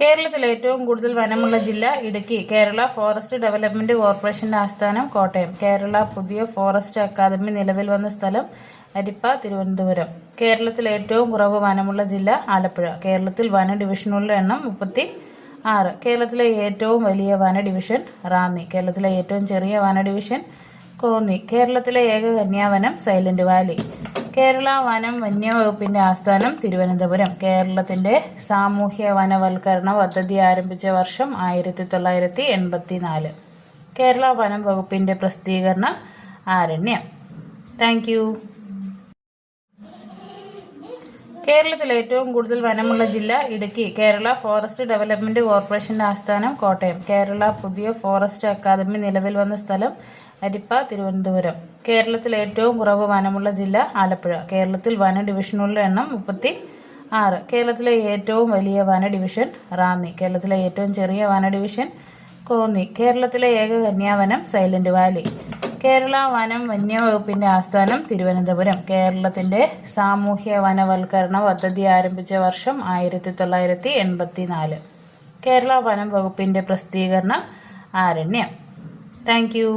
കേരളത്തിൽ ഏറ്റവും കൂടുതൽ വനമുള്ള ജില്ല ഇടുക്കി. കേരള ഫോറസ്റ്റ് ഡെവലപ്മെന്റ് കോർപ്പറേഷന്റെ ആസ്ഥാനം കോട്ടയം. കേരള പുതിയ ഫോറസ്റ്റ് അക്കാദമി നിലവിൽ വന്ന സ്ഥലം അരിപ്പ, തിരുവനന്തപുരം. കേരളത്തിൽ ഏറ്റവും കുറവ് വനമുള്ള ജില്ല ആലപ്പുഴ. കേരളത്തിൽ വന ഡിവിഷനുകളുടെ എണ്ണം 36. കേരളത്തിലെ ഏറ്റവും വലിയ വന ഡിവിഷൻ റാന്നി. കേരളത്തിലെ ഏറ്റവും ചെറിയ വന ഡിവിഷൻ കോന്നി. കേരളത്തിലെ ഏക കന്യാവനം സൈലന്റ് വാലി. കേരള വനം വന്യവകുപ്പിന്റെ ആസ്ഥാനം തിരുവനന്തപുരം. കേരളത്തിന്റെ സാമൂഹ്യ വനവൽക്കരണ പദ്ധതി ആരംഭിച്ച വർഷം 1984. കേരള വനം വകുപ്പിന്റെ പ്രസിദ്ധീകരണം ആരണ്യം. Thank you. കേരളത്തിൽ ഏറ്റവും കൂടുതൽ വനമുള്ള ജില്ല ഇടുക്കി. കേരള ഫോറസ്റ്റ് ഡെവലപ്മെന്റ് കോർപ്പറേഷന്റെ ആസ്ഥാനം കോട്ടയം. കേരള പുതിയ ഫോറസ്റ്റ് അക്കാദമി നിലവിൽ വന്ന സ്ഥലം അരിപ്പ, തിരുവനന്തപുരം. കേരളത്തിൽ ഏറ്റവും കുറവ് വനമുള്ള ജില്ല ആലപ്പുഴ. കേരളത്തിൽ വന ഡിവിഷനുകളുടെ എണ്ണം 36. കേരളത്തിലെ ഏറ്റവും വലിയ വന ഡിവിഷൻ റാന്നി. കേരളത്തിലെ ഏറ്റവും ചെറിയ വന ഡിവിഷൻ കോന്നി. കേരളത്തിലെ ഏക കന്യാവനം സൈലന്റ് വാലി. കേരള വനം വന്യവകുപ്പിന്റെ ആസ്ഥാനം തിരുവനന്തപുരം. കേരളത്തിന്റെ സാമൂഹ്യ വനവൽക്കരണ പദ്ധതി ആരംഭിച്ച വർഷം 1984. കേരള വനം വകുപ്പിന്റെ പ്രസിദ്ധീകരണം ആരണ്യം. Thank you.